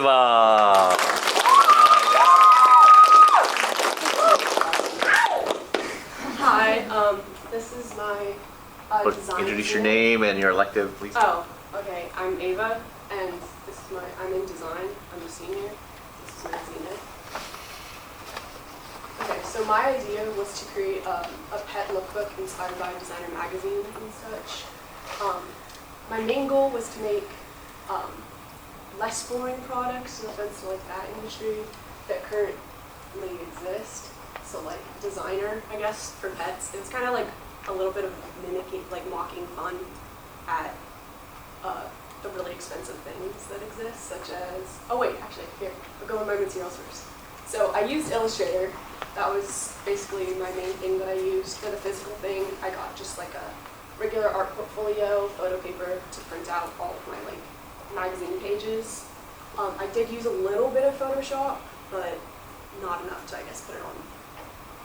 Eva. Hi, this is my design. Introduce your name and your elective, please. Oh, okay. I'm Ava, and this is I'm in design. I'm a senior. This is my Zenith. Okay, so my idea was to create a pet lookbook inspired by designer magazines and such. My main goal was to make less boring products, no offense to like that industry, that currently exist. So like designer, I guess, for pets. It's kind of like a little bit of mimicking, like mocking fun at the really expensive things that exist, such as, oh wait, actually, here, I'll go with my materials first. So I used Illustrator. That was basically my main thing that I used. For the physical thing, I got just like a regular art portfolio, photo paper to print out all of my like magazine pages. I did use a little bit of Photoshop, but not enough to, I guess, put it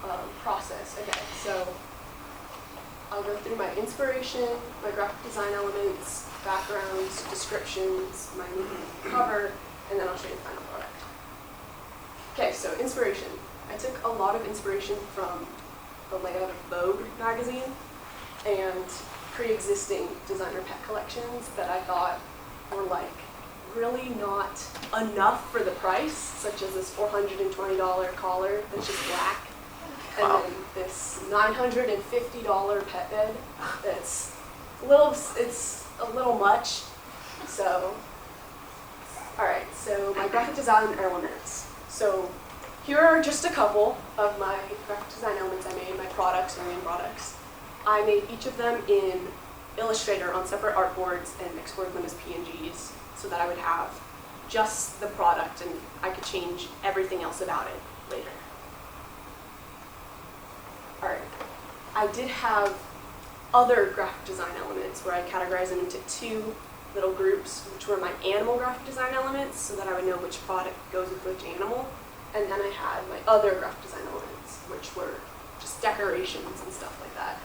on process. Okay, so I'll go through my inspiration, my graphic design elements, backgrounds, descriptions, my cover, and then I'll show you the final product. Okay, so inspiration. I took a lot of inspiration from the layout of Vogue magazine and pre-existing designer pet collections that I thought were like really not enough for the price, such as this $420 collar that's just black. And then this $950 pet bed that's it's a little much. So, all right, so my graphic design elements. So here are just a couple of my graphic design elements I made, my products, my main products. I made each of them in Illustrator on separate artboards and exported them as PNGs so that I would have just the product and I could change everything else about it later. Alright, I did have other graphic design elements where I categorized them into two little groups, which were my animal graphic design elements, so that I would know which product goes with which animal. And then I had my other graphic design elements, which were just decorations and stuff like that.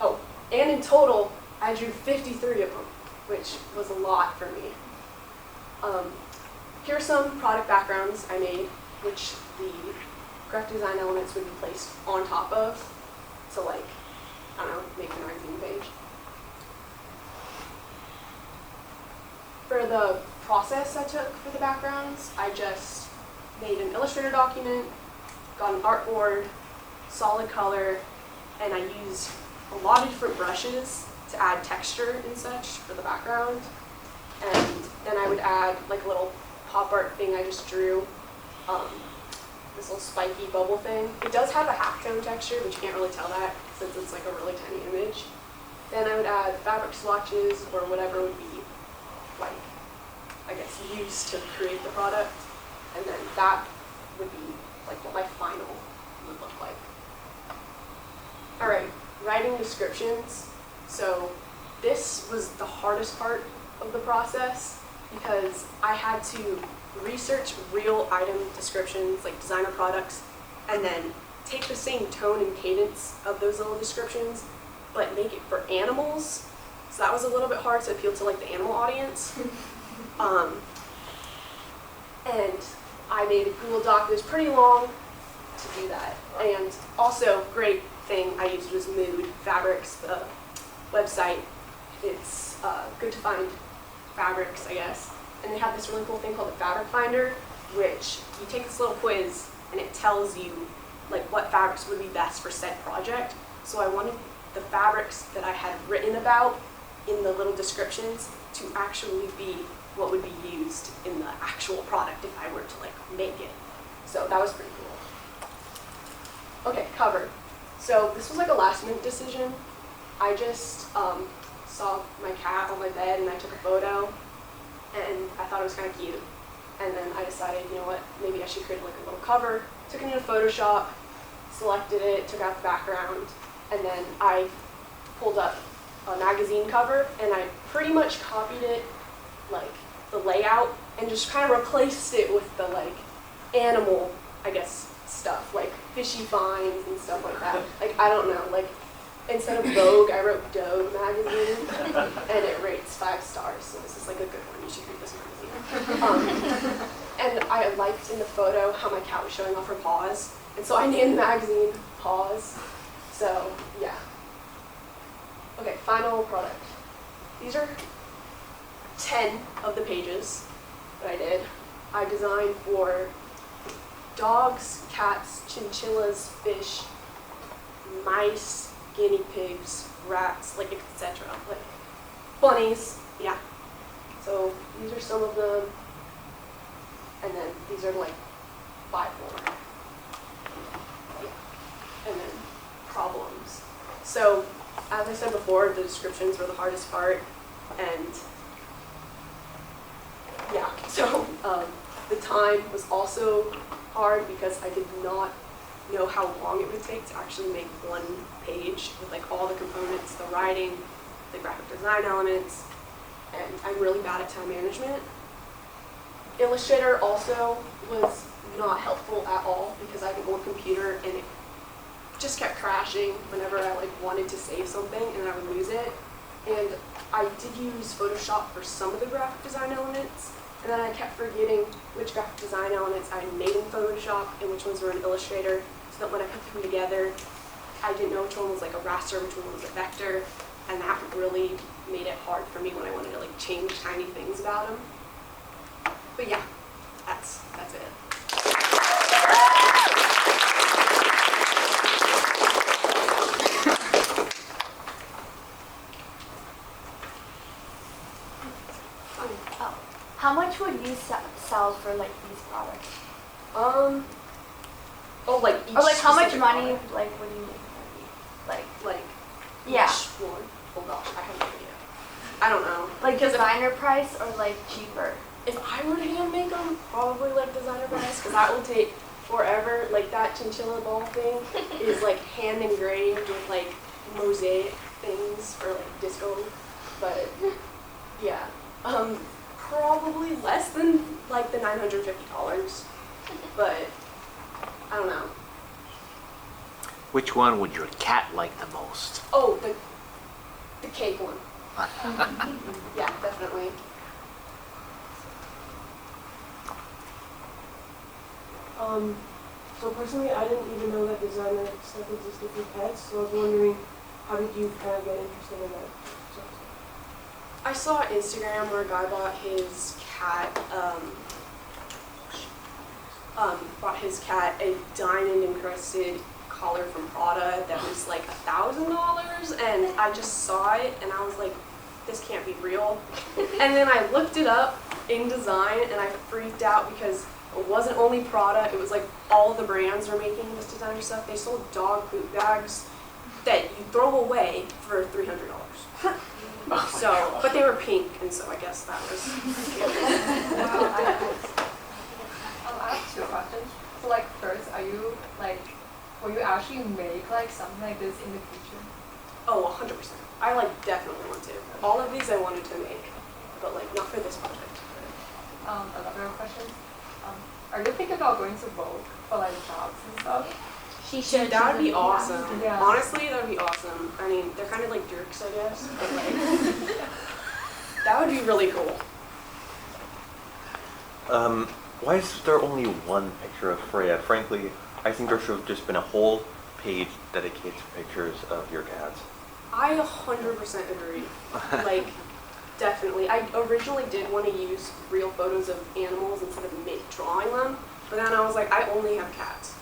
Oh, and in total, I drew 53 of them, which was a lot for me. Here are some product backgrounds I made, which the graphic design elements would be placed on top of. So like, I don't know, make a magazine page. For the process I took for the backgrounds, I just made an Illustrator document, got an artboard, solid color, and I used a lot of different brushes to add texture and such for the background. And then I would add like a little pop art thing I just drew, this little spiky bubble thing. It does have a halftone texture, but you can't really tell that since it's like a really tiny image. Then I would add fabric swatches or whatever would be like, I guess, used to create the product. And then that would be like what my final would look like. All right, writing descriptions. So this was the hardest part of the process because I had to research real item descriptions, like designer products, and then take the same tone and cadence of those little descriptions, but make it for animals. So that was a little bit hard to appeal to like the animal audience. And I made a Google Doc that was pretty long to do that. And also, great thing I used was Mood Fabrics, the website. It's good to find fabrics, I guess. And they have this really cool thing called the Fabric Finder, which you take this little quiz and it tells you like what fabrics would be best for said project. So I wanted the fabrics that I had written about in the little descriptions to actually be what would be used in the actual product if I were to like make it. So that was pretty cool. Okay, cover. So this was like a last minute decision. I just saw my cat on my bed and I took a photo and I thought it was kind of cute. And then I decided, you know what, maybe I should create like a little cover. Took it into Photoshop, selected it, took out the background, and then I pulled up a magazine cover and I pretty much copied it, like the layout, and just kind of replaced it with the like animal, I guess, stuff, like fishy finds and stuff like that. Like, I don't know, like instead of Vogue, I wrote Dog magazine, and it rates 5 stars, so this is like a good one. You should read this magazine. And I liked in the photo how my cat was showing off her paws, and so I named the magazine Paws. So yeah. Okay, final product. These are 10 of the pages that I did. I designed for dogs, cats, chinchillas, fish, mice, guinea pigs, rats, like etc. Like bunnies, yeah. So these are some of them, and then these are like 5 more. Yeah. And then problems. So as I said before, the descriptions were the hardest part, and yeah, so the time was also hard because I did not know how long it would take to actually make one page with like all the components, the writing, the graphic design elements, and I'm really bad at time management. Illustrator also was not helpful at all because I have an old computer and it just kept crashing whenever I like wanted to save something and I would lose it. And I did use Photoshop for some of the graphic design elements, and then I kept forgetting which graphic design elements I made in Photoshop and which ones were in Illustrator, so that when I put them together, I didn't know which one was like a raster, which one was a vector, and that really made it hard for me when I wanted to like change tiny things about them. But yeah, that's it. How much would you sell for like these products? Oh, like each Or like how much specific money product? like would you make? Like Yeah. each one? Oh gosh, I have no idea. I don't know. Like Because designer price or like cheaper? if I were to hand make them, probably like designer price, because that will take forever. Like that chinchilla ball thing is like hand engraved with like mosaic things for like disco. But yeah, probably less than like the $950. But I don't know. Which one would your cat like the most? Oh, the cake one. Yeah, definitely. So personally, I didn't even know that designer stuff existed for pets, so I was wondering, how did you kind of get interested in that? I saw on Instagram where a guy bought his cat a diamond encrusted collar from Prada that was like $1,000, and I just saw it and I was like, this can't be real. And then I looked it up in design and I freaked out because it wasn't only Prada, it was like all the brands were making this designer stuff. They sold dog poop bags that you throw away for $300. So, but they were pink, and so I guess that was. I have 2 questions. So like first, will you actually make like something like this in the future? Oh, 100%. I like definitely want to. All of these I wanted to make, but like not for this project. Another question. Are you thinking about going to Vogue for like jobs and stuff? She should. That would be awesome. Yeah. Honestly, that would be awesome. I mean, they're kind of like jerks, I guess, but like, that would be really cool. Why is there only one picture of Freya? Frankly, I think there should have just been a whole page dedicated to pictures of your cats. I 100% agree. Like, definitely. I originally did want to use real photos of animals instead of drawing them, but then I was like, I only have cats.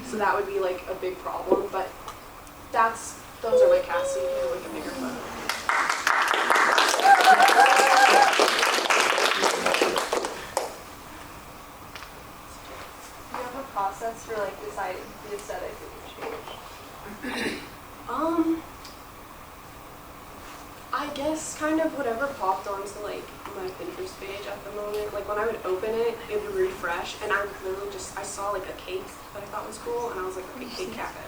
So that would be like a big problem, but those are my cats, so you can do like a bigger photo. Do you have a process for like deciding the aesthetic of each page? I guess kind of whatever popped onto like my Pinterest page at the moment. Like when I would open it, it would refresh, and I literally I saw like a cake that I thought was cool, and I was like, okay, cake cafe.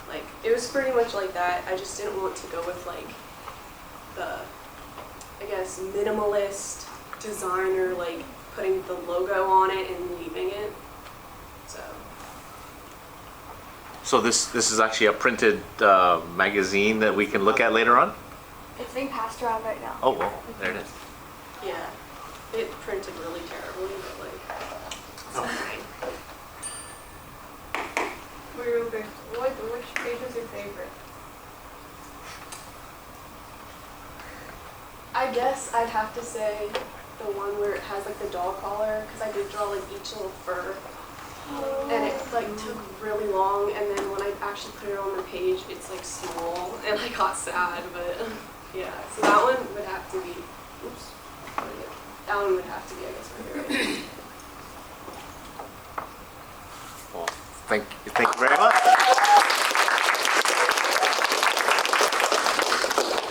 Like it was pretty much like that. I just didn't want to go with like the, I guess, minimalist designer, like putting the logo on it and leaving it. So this is actually a printed magazine that we can look at later on? It's being passed around right now. Oh, well, there it is. Yeah. It printed really terribly, but like, it's fine. Which page is your favorite? I guess I'd have to say the one where it has like the dog collar, because I did draw like each little fur. And it like took really long, and then when I actually put it on the page, it's like small, and I got sad, but yeah. So that one would have to be, oops, that one would have to be, I guess, my favorite. Well, thank you very much.